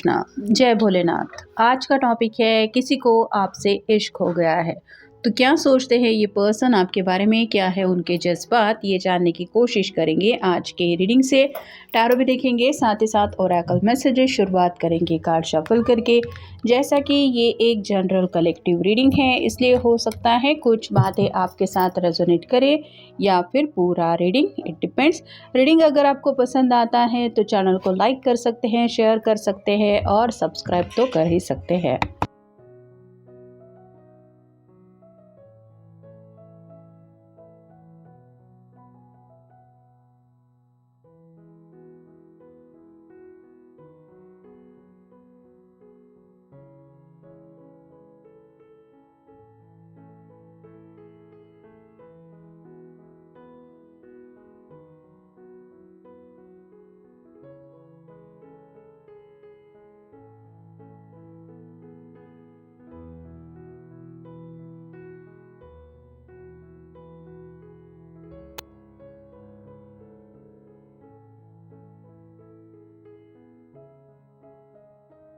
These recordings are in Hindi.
कृष्णा, जय भोलेनाथ। आज का टॉपिक है किसी को आपसे इश्क हो गया है तो क्या सोचते हैं ये पर्सन आपके बारे में, क्या है उनके जज्बात, ये जानने की कोशिश करेंगे आज के रीडिंग से। टैरो भी देखेंगे, साथ ही साथ ओरेकल मैसेजेस शुरुआत करेंगे कार्ड शफल करके। जैसा कि ये एक जनरल कलेक्टिव रीडिंग है, इसलिए हो सकता है कुछ बातें आपके साथ रेजोनेट करे या फिर पूरा रीडिंग, इट डिपेंड्स। रीडिंग अगर आपको पसंद आता है तो चैनल को लाइक कर सकते हैं, शेयर कर सकते हैं और सब्सक्राइब तो कर ही सकते हैं।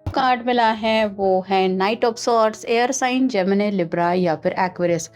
कार्ड मिला है वो है knight of swords, air sign Gemini, Libra या फिर एक्वेरियस।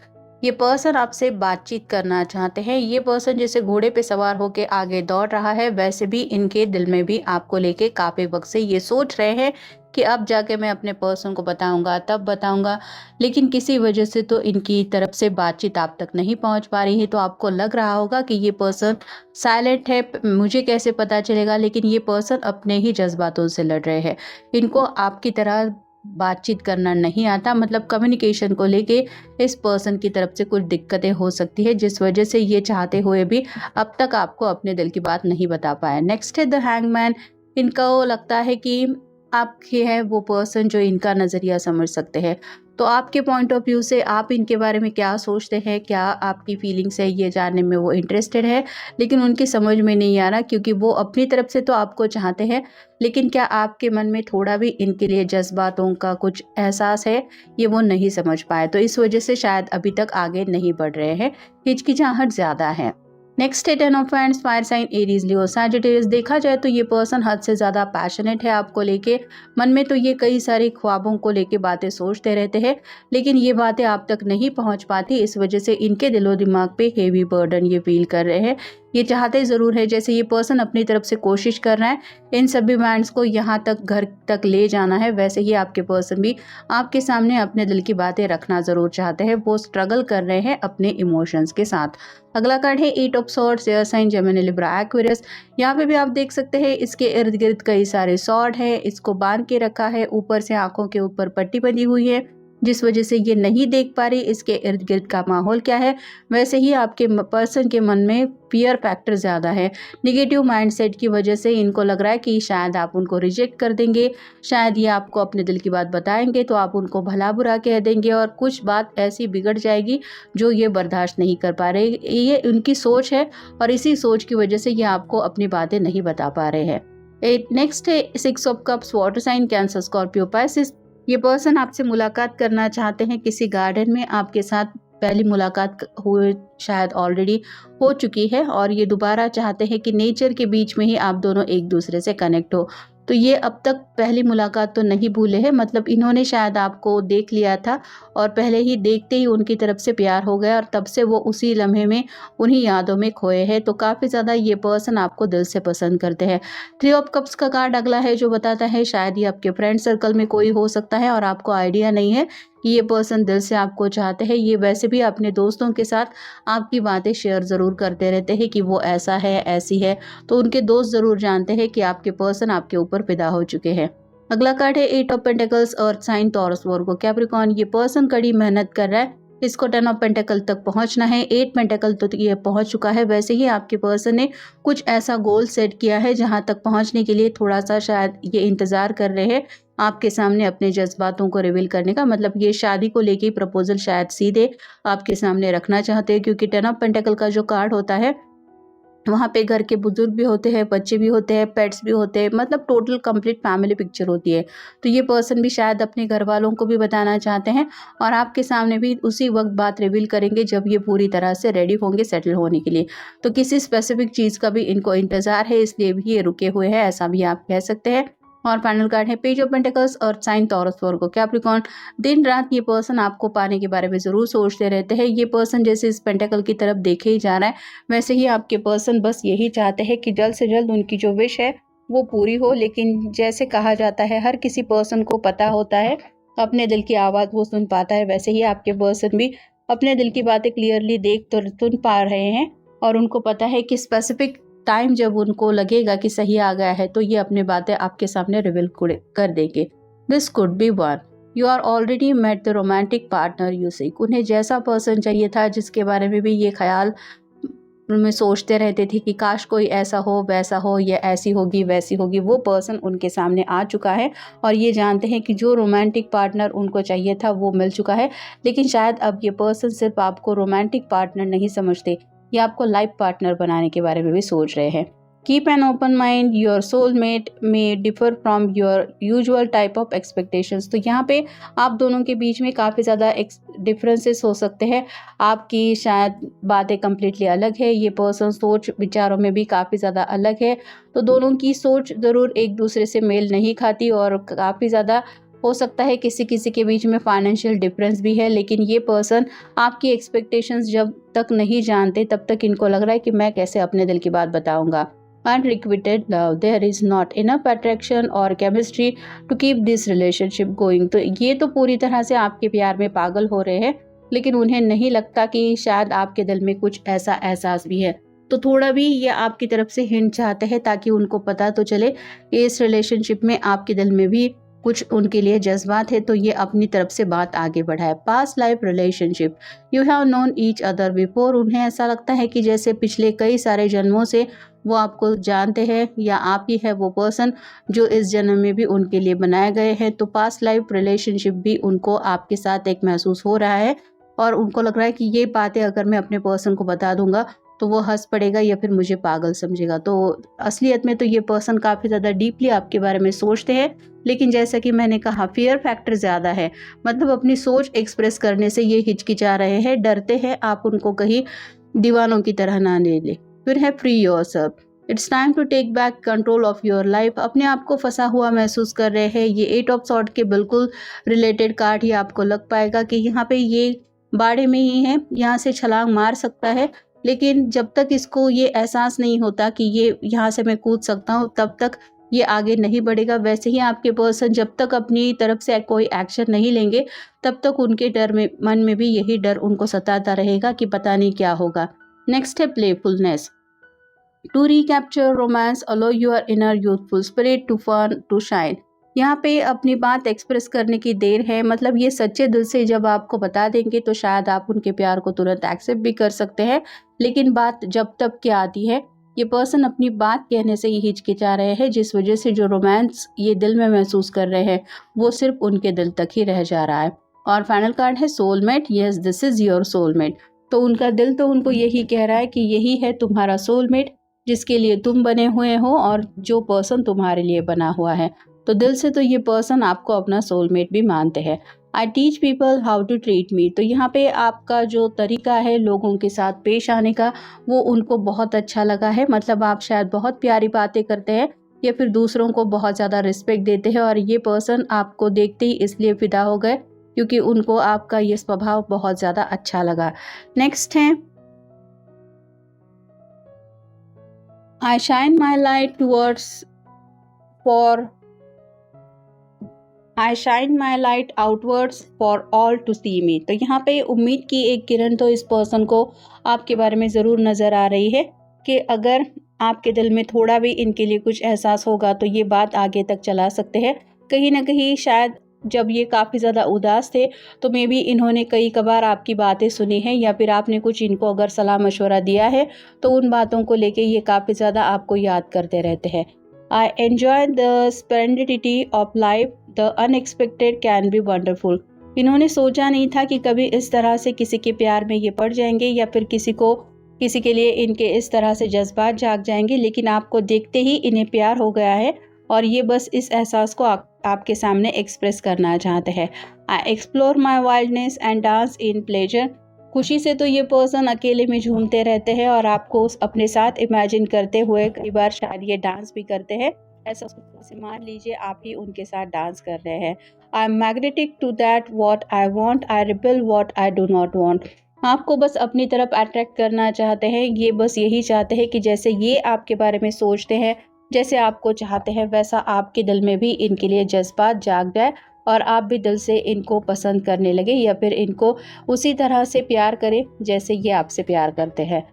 ये पर्सन आपसे बातचीत करना चाहते हैं। ये पर्सन जैसे घोड़े पे सवार होके आगे दौड़ रहा है, वैसे भी इनके दिल में भी आपको लेके काफी वक्त से ये सोच रहे हैं कि अब जाके मैं अपने पर्सन को बताऊंगा, तब बताऊंगा, लेकिन किसी वजह से तो इनकी तरफ से बातचीत आप तक नहीं पहुंच पा रही है। तो आपको लग रहा होगा कि ये पर्सन साइलेंट है, मुझे कैसे पता चलेगा, लेकिन ये पर्सन अपने ही जज्बातों से लड़ रहे हैं। इनको आपकी तरह बातचीत करना नहीं आता, मतलब कम्युनिकेशन को लेके इस पर्सन की तरफ से कुछ दिक्कतें हो सकती है, जिस वजह से ये चाहते हुए भी अब तक आपको अपने दिल की बात नहीं बता पाया। नेक्स्ट है द हैंगमैन। इनको लगता है कि आपके है वो पर्सन जो इनका नज़रिया समझ सकते हैं। तो आपके पॉइंट ऑफ व्यू से आप इनके बारे में क्या सोचते हैं, क्या आपकी फीलिंग्स है, ये जानने में वो इंटरेस्टेड है, लेकिन उनकी समझ में नहीं आ रहा, क्योंकि वो अपनी तरफ से तो आपको चाहते हैं, लेकिन क्या आपके मन में थोड़ा भी इनके लिए जज्बातों का कुछ एहसास है, ये वो नहीं समझ पाए। तो इस वजह से शायद अभी तक आगे नहीं बढ़ रहे हैं, हिचकिचाहट ज़्यादा है। नेक्स्ट है ten of hands, fire sign Aries, Leo, Sagittarius. देखा जाए तो ये पर्सन हद से ज़्यादा पैशनेट है आपको लेके। मन में तो ये कई सारी ख्वाबों को लेके बातें सोचते रहते हैं, लेकिन ये बातें आप तक नहीं पहुंच पाती। इस वजह से इनके दिलो दिमाग पे हेवी बर्डन ये फील कर रहे हैं। ये चाहते ज़रूर है, जैसे ये पर्सन अपनी तरफ से कोशिश कर रहा है इन सभी मैंड्स को यहाँ तक, घर तक ले जाना है, वैसे ही आपके पर्सन भी आपके सामने अपने दिल की बातें रखना ज़रूर चाहते हैं। वो स्ट्रगल कर रहे हैं अपने इमोशंस के साथ। अगला कार्ड है eight of swords, air sign Gemini, Libra, Aquarius. यहाँ पे भी आप देख सकते हैं इसके इर्द गिर्द कई सारे सॉर्ड है, इसको बांध के रखा है, ऊपर से आंखों के ऊपर पट्टी बंधी हुई है, जिस वजह से ये नहीं देख पा रही इसके इर्द गिर्द का माहौल क्या है। वैसे ही आपके पर्सन के मन में फियर फैक्टर ज़्यादा है। निगेटिव माइंडसेट की वजह से इनको लग रहा है कि शायद आप उनको रिजेक्ट कर देंगे, शायद ये आपको अपने दिल की बात बताएंगे तो आप उनको भला बुरा कह देंगे और कुछ बात ऐसी बिगड़ जाएगी जो ये बर्दाश्त नहीं कर पा रहे। ये उनकी सोच है और इसी सोच की वजह से ये आपको अपनी बातें नहीं बता पा रहे हैं। नेक्स्ट है six of cups, water sign, Cancer, Scorpio, Pisces. ये पर्सन आपसे मुलाकात करना चाहते हैं किसी गार्डन में। आपके साथ पहली मुलाकात हुए शायद ऑलरेडी हो चुकी है और ये दोबारा चाहते हैं कि नेचर के बीच में ही आप दोनों एक दूसरे से कनेक्ट हो। तो ये अब तक पहली मुलाकात तो नहीं भूले हैं, मतलब इन्होंने शायद आपको देख लिया था और पहले ही देखते ही उनकी तरफ से प्यार हो गया और तब से वो उसी लम्हे में उन्हीं यादों में खोए हैं। तो काफ़ी ज़्यादा ये पर्सन आपको दिल से पसंद करते हैं। थ्री ऑफ कप्स का कार्ड अगला है जो बताता है शायद ये आपके फ्रेंड सर्कल में कोई हो सकता है और आपको आइडिया नहीं है कि ये पर्सन दिल से आपको चाहते हैं। ये वैसे भी अपने दोस्तों के साथ आपकी बातें शेयर ज़रूर करते रहते हैं कि वो ऐसा है, ऐसी है, तो उनके दोस्त ज़रूर जानते हैं कि आपके पर्सन आपके ऊपर फिदा हो चुके हैं। अगला कार्ड है eight of pentacles, earth sign, Taurus, Virgo, Capricorn. ये पर्सन कड़ी मेहनत कर रहा है, इसको टेन ऑफ पेंटिकल तक पहुंचना है। एट पेंटिकल तो ये पहुंच चुका है। वैसे ही आपके पर्सन ने कुछ ऐसा गोल सेट किया है जहां तक पहुंचने के लिए थोड़ा सा शायद ये इंतजार कर रहे हैं आपके सामने अपने जज्बातों को रिवील करने का। मतलब ये शादी को लेके प्रपोजल शायद सीधे आपके सामने रखना चाहते हैं, क्योंकि टेन ऑफ पेंटिकल का जो कार्ड होता है वहाँ पे घर के बुजुर्ग भी होते हैं, बच्चे भी होते हैं, पेट्स भी होते हैं, मतलब टोटल कंप्लीट फैमिली पिक्चर होती है। तो ये पर्सन भी शायद अपने घर वालों को भी बताना चाहते हैं और आपके सामने भी उसी वक्त बात रिवील करेंगे जब ये पूरी तरह से रेडी होंगे सेटल होने के लिए। तो किसी स्पेसिफिक चीज़ का भी इनको इंतज़ार है, इसलिए भी ये रुके हुए हैं, ऐसा भी आप कह सकते हैं। और फाइनल कार्ड है पेज ऑफ पेंटिकल्स और साइन टॉरस वर्गो कैप्रिकॉर्न। दिन रात ये पर्सन आपको पाने के बारे में ज़रूर सोचते रहते हैं। ये पर्सन जैसे इस पेंटिकल की तरफ देखे ही जा रहा है, वैसे ही आपके पर्सन बस यही चाहते हैं कि जल्द से जल्द उनकी जो विश है वो पूरी हो। लेकिन जैसे कहा जाता है, हर किसी पर्सन को पता होता है, अपने दिल की आवाज़ वो सुन पाता है, वैसे ही आपके पर्सन भी अपने दिल की बातें क्लियरली देख तो सुन पा रहे हैं। और उनको पता है कि स्पेसिफिक टाइम जब उनको लगेगा कि सही आ गया है तो ये अपनी बातें आपके सामने रिवील कर देंगे। This could be one you are already met the romantic partner you seek. उन्हें जैसा पर्सन चाहिए था, जिसके बारे में भी ये ख्याल में सोचते रहते थे कि काश कोई ऐसा हो, वैसा हो, या ऐसी होगी वैसी होगी, वो पर्सन उनके सामने आ चुका है। और ये जानते हैं कि जो रोमांटिक पार्टनर उनको चाहिए था वो मिल चुका है। लेकिन शायद अब ये पर्सन सिर्फ आपको रोमांटिक पार्टनर नहीं समझते, ये आपको लाइफ पार्टनर बनाने के बारे में भी सोच रहे हैं। Keep an open mind, your soulmate may differ from your usual type of expectations. तो यहाँ पे आप दोनों के बीच में काफ़ी ज़्यादा डिफरेंसेस हो सकते हैं। आपकी शायद बातें कम्प्लीटली अलग है, ये पर्सन सोच विचारों में भी काफ़ी ज़्यादा अलग है। तो दोनों की सोच ज़रूर एक दूसरे से मेल नहीं खाती और काफ़ी ज़्यादा हो सकता है किसी किसी के बीच में फाइनेंशियल डिफरेंस भी है। लेकिन ये पर्सन आपकी एक्सपेक्टेशंस जब तक नहीं जानते तब तक इनको लग रहा है कि मैं कैसे अपने दिल की बात बताऊंगा। Unrequited love, there is not enough attraction or chemistry to keep this relationship going। तो ये तो पूरी तरह से आपके प्यार में पागल हो रहे हैं, लेकिन उन्हें नहीं लगता कि शायद आपके दिल में कुछ ऐसा एहसास भी है। तो थोड़ा भी ये आपकी तरफ से हिंट चाहते हैं ताकि उनको पता तो चले कि इस रिलेशनशिप में आपके दिल में भी कुछ उनके लिए जज्बात है, तो ये अपनी तरफ से बात आगे बढ़ाए। Past life relationship, you have known each other before. उन्हें ऐसा लगता है कि जैसे पिछले कई सारे जन्मों से वो आपको जानते हैं, या आप ही है वो पर्सन जो इस जन्म में भी उनके लिए बनाए गए हैं। तो पास्ट लाइफ रिलेशनशिप भी उनको आपके साथ एक महसूस हो रहा है और उनको लग रहा है कि ये बातें अगर मैं अपने पर्सन को बता दूंगा तो वो हंस पड़ेगा या फिर मुझे पागल समझेगा। तो असलियत में तो ये पर्सन काफ़ी ज़्यादा डीपली आपके बारे में सोचते हैं, लेकिन जैसा कि मैंने कहा फियर फैक्टर ज़्यादा है। मतलब अपनी सोच एक्सप्रेस करने से ये हिचकिचा रहे हैं, डरते हैं आप उनको कहीं दीवानों की तरह ना ले ले। फिर है free yourself, it's time to take back control of your life. अपने आप को फंसा हुआ महसूस कर रहे हैं। ये 8 ऑफ सॉर्ड के बिल्कुल रिलेटेड कार्ड ही आपको लग पाएगा कि यहाँ पे ये बाड़े में ही है, यहाँ से छलांग मार सकता है, लेकिन जब तक इसको ये एहसास नहीं होता कि ये यहाँ से मैं कूद सकता हूँ तब तक ये आगे नहीं बढ़ेगा। वैसे ही आपके पर्सन जब तक अपनी तरफ से कोई एक्शन नहीं लेंगे तब तक उनके डर में मन में भी यही डर उनको सताता रहेगा कि पता नहीं क्या होगा। नेक्स्ट है playfulness, to recapture romance allow your inner youthful spirit to fun to shine. यहाँ पे अपनी बात एक्सप्रेस करने की देर है। मतलब ये सच्चे दिल से जब आपको बता देंगे तो शायद आप उनके प्यार को तुरंत एक्सेप्ट भी कर सकते हैं, लेकिन बात जब तक क्या आती है, ये पर्सन अपनी बात कहने से ही हिचकिचा रहे हैं, जिस वजह से जो रोमांस ये दिल में महसूस कर रहे हैं वो सिर्फ उनके दिल तक ही रह जा रहा है। और फाइनल कार्ड है soulmate, yes this is your soulmate. तो उनका दिल तो उनको यही कह रहा है कि यही है तुम्हारा सोलमेट, जिसके लिए तुम बने हुए हो और जो पर्सन तुम्हारे लिए बना हुआ है। तो दिल से तो ये पर्सन आपको अपना सोलमेट भी मानते हैं। I teach people how to treat me. तो यहाँ पे आपका जो तरीका है लोगों के साथ पेश आने का वो उनको बहुत अच्छा लगा है। मतलब आप शायद बहुत प्यारी बातें करते हैं या फिर दूसरों को बहुत ज़्यादा रिस्पेक्ट देते हैं, और ये पर्सन आपको देखते ही इसलिए फिदा हो गए क्योंकि उनको आपका ये स्वभाव बहुत ज़्यादा अच्छा लगा। नेक्स्ट है I shine my light towards for I shine my light outwards for all to see me. तो यहाँ पे उम्मीद की एक किरण तो इस पर्सन को आपके बारे में ज़रूर नज़र आ रही है कि अगर आपके दिल में थोड़ा भी इनके लिए कुछ एहसास होगा तो ये बात आगे तक चला सकते हैं। कहीं ना कहीं शायद जब ये काफ़ी ज़्यादा उदास थे तो मे बी इन्होंने कई कबार आपकी बातें सुनी हैं, या फिर आपने कुछ इनको अगर सलाह मशवरा दिया है तो उन बातों को लेके ये काफ़ी ज़्यादा आपको याद करते रहते हैं। I enjoy the splendidity of life, the unexpected can be wonderful। इन्होंने सोचा नहीं था कि कभी इस तरह से किसी के प्यार में ये पड़ जाएंगे या फिर किसी के लिए इनके इस तरह से जज्बात जाग जाएंगे, लेकिन आपको देखते ही इन्हें प्यार हो गया है और ये बस इस एहसास को आपके सामने एक्सप्रेस करना चाहते हैं। I explore my wildness and dance in pleasure. खुशी से तो ये पर्सन अकेले में झूमते रहते हैं और आपको अपने साथ इमेजिन करते हुए कई बार शायद ये डांस भी करते हैं। ऐसा से मान लीजिए आप ही उनके साथ डांस कर रहे हैं। I am magnetic to that what I want, I repel what I do not want. आपको बस अपनी तरफ अट्रैक्ट करना चाहते हैं, ये बस यही चाहते हैं कि जैसे ये आपके बारे में सोचते हैं, जैसे आपको चाहते हैं, वैसा आपके दिल में भी इनके लिए जज़्बात जाग जाए और आप भी दिल से इनको पसंद करने लगे या फिर इनको उसी तरह से प्यार करें जैसे ये आपसे प्यार करते हैं।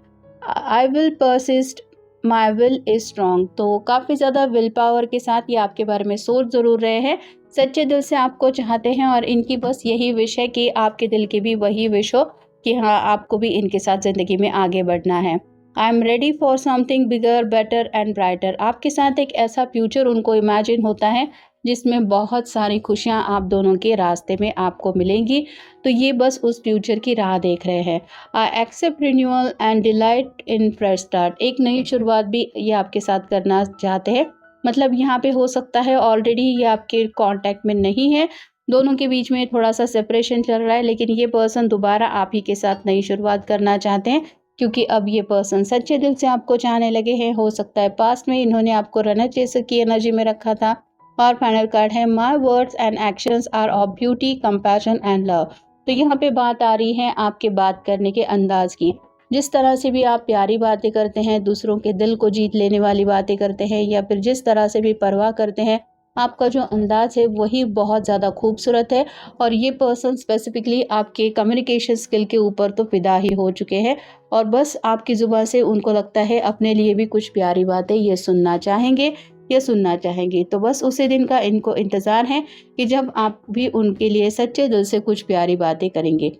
I will persist, my will is strong. तो काफ़ी ज़्यादा विल पावर के साथ ये आपके बारे में सोच ज़रूर रहे हैं, सच्चे दिल से आपको चाहते हैं और इनकी बस यही विश है कि आपके दिल की भी वही विश हो कि हाँ, आपको भी इनके साथ ज़िंदगी में आगे बढ़ना है। I am ready for something bigger, better and brighter. आपके साथ एक ऐसा फ्यूचर उनको इमेजिन होता है जिसमें बहुत सारी खुशियाँ आप दोनों के रास्ते में आपको मिलेंगी। तो ये बस उस फ्यूचर की राह देख रहे हैं। I accept renewal and delight in fresh start. एक नई शुरुआत भी ये आपके साथ करना चाहते हैं। मतलब यहाँ पे हो सकता है ऑलरेडी ये आपके कांटेक्ट में नहीं है, दोनों के बीच में थोड़ा-सा सेपरेशन चल रहा है, लेकिन ये पर्सन दोबारा आप ही के साथ नई शुरुआत करना चाहते हैं क्योंकि अब ये पर्सन सच्चे दिल से आपको चाहने लगे हैं। हो सकता है पास्ट में इन्होंने आपको रनर चेसर की एनर्जी में रखा था। और फाइनल कार्ड है my words and actions are of beauty, compassion and love. तो यहाँ पे बात आ रही है आपके बात करने के अंदाज की। जिस तरह से भी आप प्यारी बातें करते हैं, दूसरों के दिल को जीत लेने वाली बातें करते हैं या फिर जिस तरह से भी परवाह करते हैं, आपका जो अंदाज है वही बहुत ज़्यादा खूबसूरत है। और ये पर्सन स्पेसिफिकली आपके कम्युनिकेशन स्किल के ऊपर तो फिदा ही हो चुके हैं और बस आपकी ज़ुबान से उनको लगता है अपने लिए भी कुछ प्यारी बातें ये सुनना चाहेंगे या सुनना चाहेंगी। तो बस उसी दिन का इनको इंतज़ार है कि जब आप भी उनके लिए सच्चे दिल से कुछ प्यारी बातें करेंगे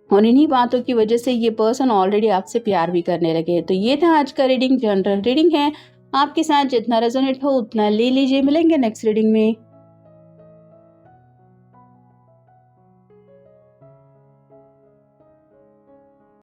और इन्हीं बातों की वजह से ये पर्सन ऑलरेडी आपसे प्यार भी करने लगे हैं। तो ये था आज का रीडिंग, जनरल रीडिंग है। आपके साथ जितना रेजोनेट हो उतना ले लीजिए। मिलेंगे नेक्स्ट रीडिंग में।